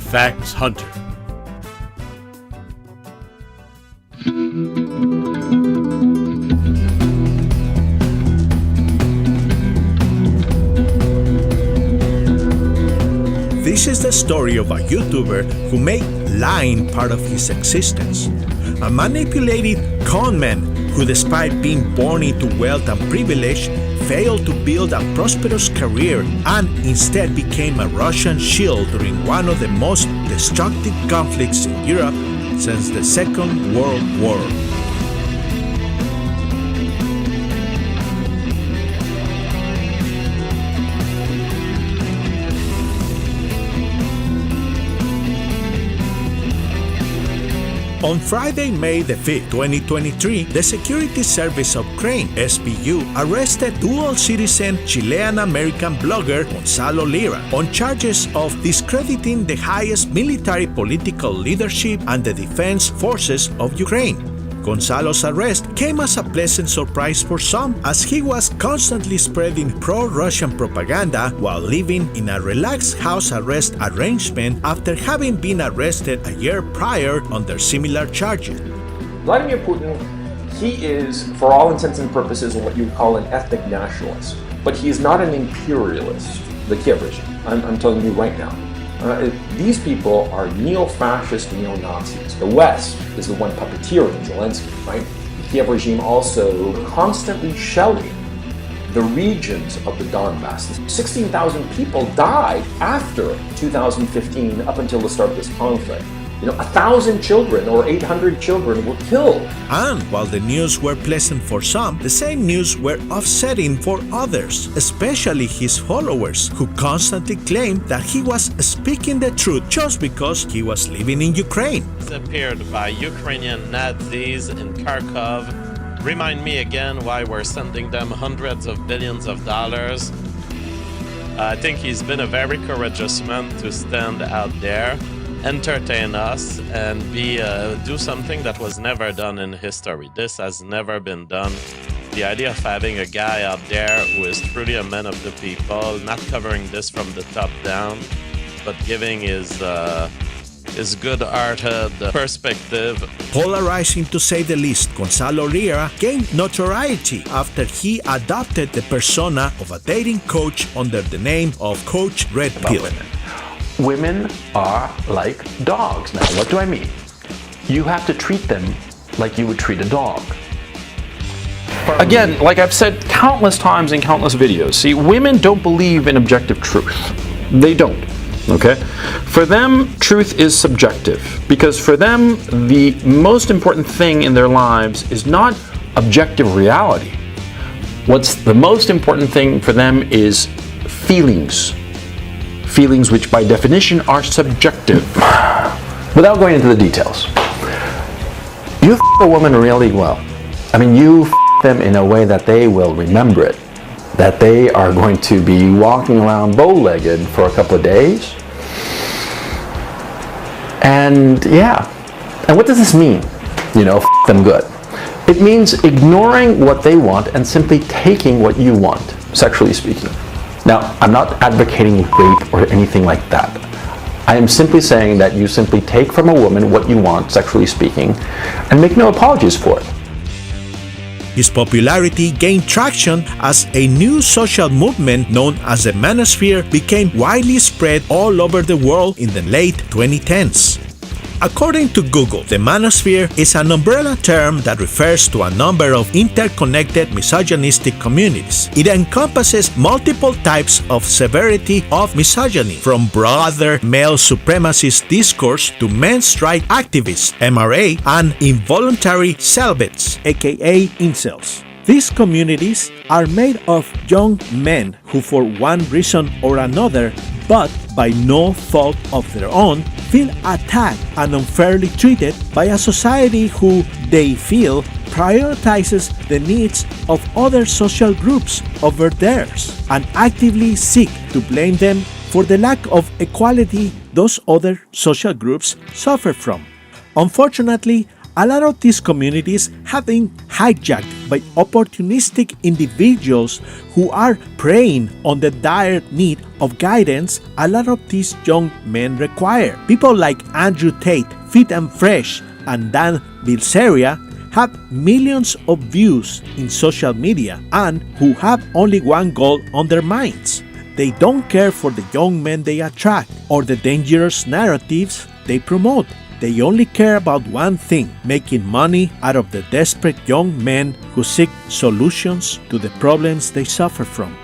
Facts Hunter. This is the story of a YouTuber who made lying part of his existence. A manipulated conman who, despite being born into wealth and privilege, failed to build a prosperous career and instead became a Russian shill during one of the most destructive conflicts in Europe since the Second World War. On Friday, May the 5th, 2023, the Security Service of Ukraine, SBU, arrested dual-citizen Chilean-American blogger Gonzalo Lira on charges of discrediting the highest military political leadership and the defense forces of Ukraine. Gonzalo's arrest came as a pleasant surprise for some, as he was constantly spreading pro-Russian propaganda while living in a relaxed house arrest arrangement after having been arrested a year prior under similar charges. Vladimir Putin, he is, for all intents and purposes, what you would call an ethnic nationalist, but he is not an imperialist, the Kiev regime. I'm telling you right now. These people are neo-fascist, neo-Nazis. The West is the one puppeteering Zelenskyy, right? The Kiev regime also constantly shelling the regions of the Donbass. 16,000 people died after 2015 up until the start of this conflict. 1,000 children or 800 children were killed. And while the news were pleasant for some, the same news were upsetting for others, especially his followers, who constantly claimed that he was speaking the truth just because he was living in Ukraine. Appeared by Ukrainian Nazis in Kharkov. Remind me again why we're sending them hundreds of billions of dollars. I think he's been a very courageous man to stand out there, entertain us, and do something that was never done in history. This has never been done. The idea of having a guy out there who is truly a man of the people, not covering this from the top down, but giving his good-hearted perspective. Polarizing to say the least, Gonzalo Lira gained notoriety after he adopted the persona of a dating coach under the name of Coach Red Pill. Women are like dogs. Now, what do I mean? You have to treat them like you would treat a dog. Again, like I've said countless times in countless videos, see, women don't believe in objective truth. They don't, okay? For them, truth is subjective, because for them, the most important thing in their lives is not objective reality. What's the most important thing for them is feelings. Feelings which by definition are subjective. Without going into the details, you f*** a woman really well. I mean, you f*** them in a way that they will remember it. That they are going to be walking around bow-legged for a couple of days. And yeah. And what does this mean? F*** them good. It means ignoring what they want and simply taking what you want, sexually speaking. Now, I'm not advocating rape or anything like that. I am simply saying that you simply take from a woman what you want, sexually speaking, and make no apologies for it. His popularity gained traction as a new social movement known as the Manosphere became widely spread all over the world in the late 2010s. According to Google, the Manosphere is an umbrella term that refers to a number of interconnected misogynistic communities. It encompasses multiple types of severity of misogyny, from broader male supremacist discourse to men's rights activists, MRA, and involuntary celibates, aka incels. These communities are made of young men who, for one reason or another, but by no fault of their own, feel attacked and unfairly treated by a society who they feel prioritizes the needs of other social groups over theirs and actively seek to blame them for the lack of equality those other social groups suffer from. Unfortunately, A lot of these communities have been hijacked by opportunistic individuals who are preying on the dire need of guidance a lot of these young men require. People like Andrew Tate, Fit and Fresh, and Dan Bilzerian have millions of views in social media and who have only one goal on their minds. They don't care for the young men they attract or the dangerous narratives they promote. They only care about one thing: making money out of the desperate young men who seek solutions to the problems they suffer from.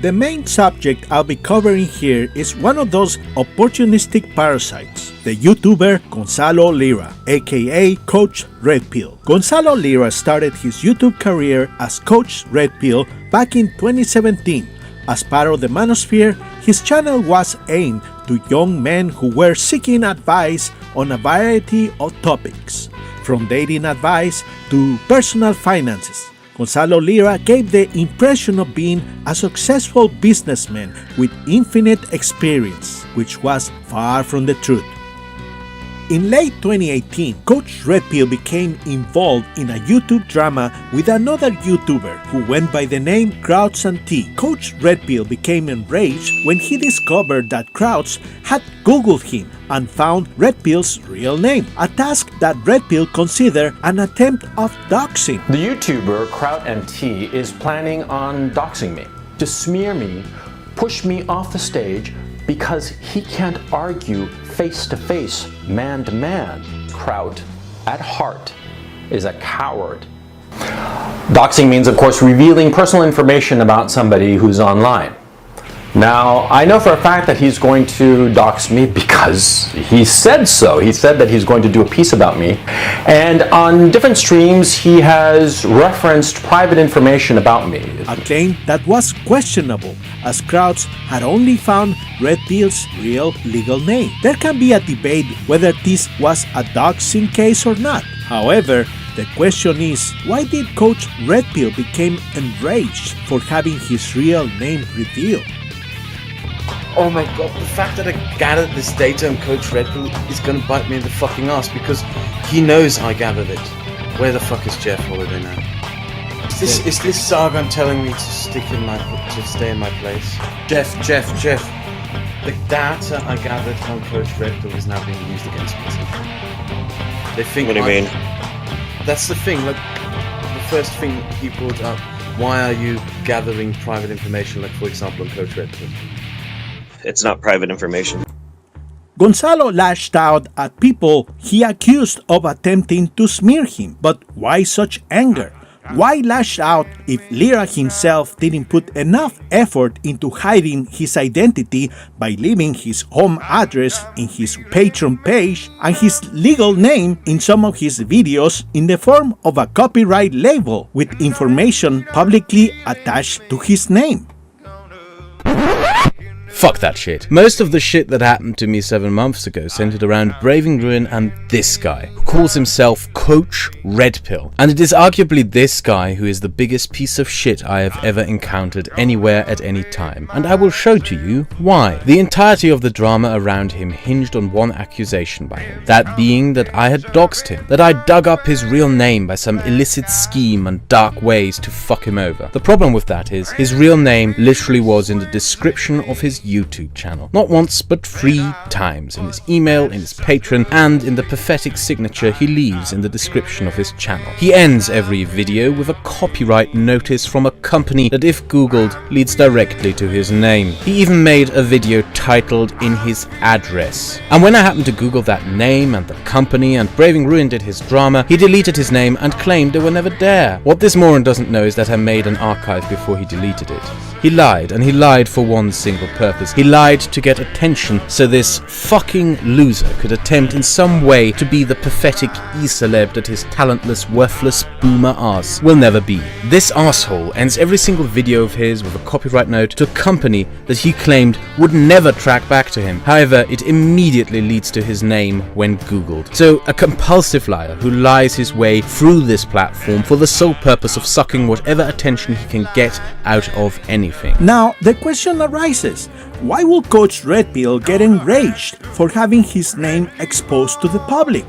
The main subject I'll be covering here is one of those opportunistic parasites, the YouTuber Gonzalo Lira, aka Coach Red Pill. Gonzalo Lira started his YouTube career as Coach Red Pill back in 2017. As part of the Manosphere, his channel was aimed to young men who were seeking advice on a variety of topics, from dating advice to personal finances. Gonzalo Lira gave the impression of being a successful businessman with infinite experience, which was far from the truth. In late 2018, Coach Red Pill became involved in a YouTube drama with another YouTuber who went by the name Krauts and T. Coach Red Pill became enraged when he discovered that Krauts had Googled him and found Red Pill's real name, a task that Red Pill considered an attempt of doxing. The YouTuber Kraut and T is planning on doxing me, to smear me, push me off the stage because he can't argue face-to-face, man-to-man. Kraut, at heart, is a coward. Doxing means, of course, revealing personal information about somebody who's online. Now, I know for a fact that he's going to dox me because he said so. He said that he's going to do a piece about me. And on different streams, he has referenced private information about me. A claim that was questionable, as Krauts had only found Red Pill's real legal name. There can be a debate whether this was a doxing case or not. However, the question is, why did Coach Red Pill become enraged for having his real name revealed? Oh my god, the fact that I gathered this data on Coach Red Pill is gonna bite me in the fucking ass because he knows I gathered it. Where the fuck is Jeff Holiday now? Is this Sargon telling me to stay in my place? Jeff. The data I gathered from Coach Red Pill is now being used against me. They think. What do you mean? That's the thing. Like the first thing he brought up. Why are you gathering private information? Like for example, on Coach Red Pill. It's not private information. Gonzalo lashed out at people he accused of attempting to smear him. But why such anger? Why lash out if Lira himself didn't put enough effort into hiding his identity by leaving his home address in his Patreon page and his legal name in some of his videos in the form of a copyright label with information publicly attached to his name? Fuck that shit. Most of the shit that happened to me 7 months ago centered around Braving Ruin and this guy, who calls himself Coach Red Pill. And it is arguably this guy who is the biggest piece of shit I have ever encountered anywhere at any time. And I will show to you why. The entirety of the drama around him hinged on one accusation by him. That being that I had doxed him. That I dug up his real name by some illicit scheme and dark ways to fuck him over. The problem with that is, his real name literally was in the description of his YouTube channel. Not once, but 3 times. In his email, in his Patreon, and in the pathetic signature he leaves in the description of his channel. He ends every video with a copyright notice from a company that, if googled, leads directly to his name. He even made a video titled "In His Address." And when I happened to google that name and the company and Braving Ruin did his drama, he deleted his name and claimed they were never there. What this moron doesn't know is that I made an archive before he deleted it. He lied, and he lied for one single purpose. He lied to get attention so this fucking loser could attempt in some way to be the pathetic pathetic e-celeb that his talentless, worthless boomer ass will never be. This asshole ends every single video of his with a copyright note to a company that he claimed would never track back to him. However, it immediately leads to his name when googled. So, a compulsive liar who lies his way through this platform for the sole purpose of sucking whatever attention he can get out of anything. Now, the question arises, why will Coach Red Pill get enraged for having his name exposed to the public?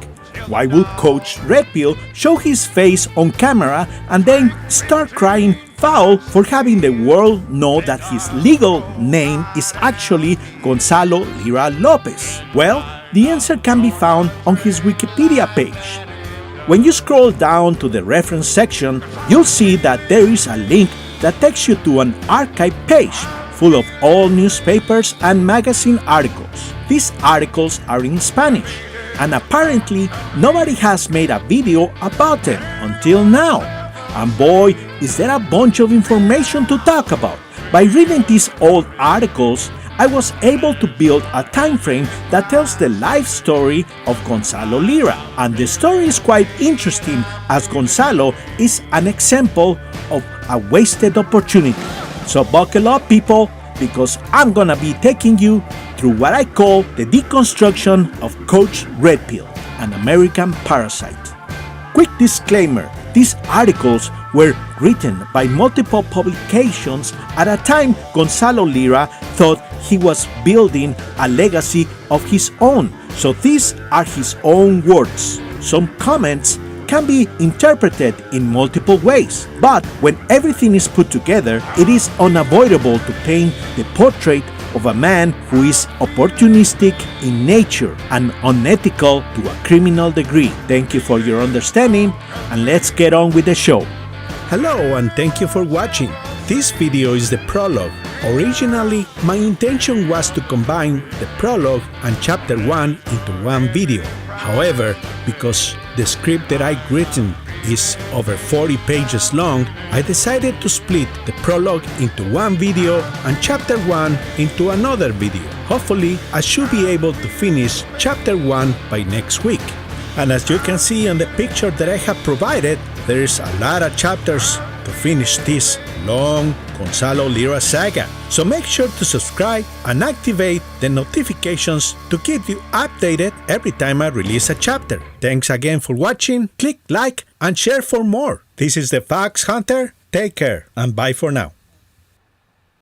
Why will Coach Red Pill show his face on camera and then start crying foul for having the world know that his legal name is actually Gonzalo Lira Lopez? Well, the answer can be found on his Wikipedia page. When you scroll down to the reference section, you'll see that there is a link that takes you to an archive page full of all newspapers and magazine articles. These articles are in Spanish, and apparently nobody has made a video about them until now. And boy, is there a bunch of information to talk about. By reading these old articles, I was able to build a time frame that tells the life story of Gonzalo Lira. And the story is quite interesting, as Gonzalo is an example of a wasted opportunity. So buckle up, people, because I'm gonna be taking you through what I call the deconstruction of Coach Red Pill, an American parasite. Quick disclaimer, these articles were written by multiple publications at a time Gonzalo Lira thought he was building a legacy of his own. So these are his own words. Some comments can be interpreted in multiple ways, but when everything is put together, it is unavoidable to paint the portrait of a man who is opportunistic in nature and unethical to a criminal degree. Thank you for your understanding, and let's get on with the show. Hello and thank you for watching. This video is the prologue. Originally, my intention was to combine the prologue and chapter 1 into one video. However, because the script that I've written is over 40 pages long, I decided to split the prologue into one video and chapter 1 into another video. Hopefully, I should be able to finish chapter 1 by next week. And as you can see on the picture that I have provided, there's a lot of chapters to finish this long Gonzalo Lira saga. So make sure to subscribe and activate the notifications to keep you updated every time I release a chapter. Thanks again for watching. Click like and share for more. This is the Fox Hunter. Take care and bye for now.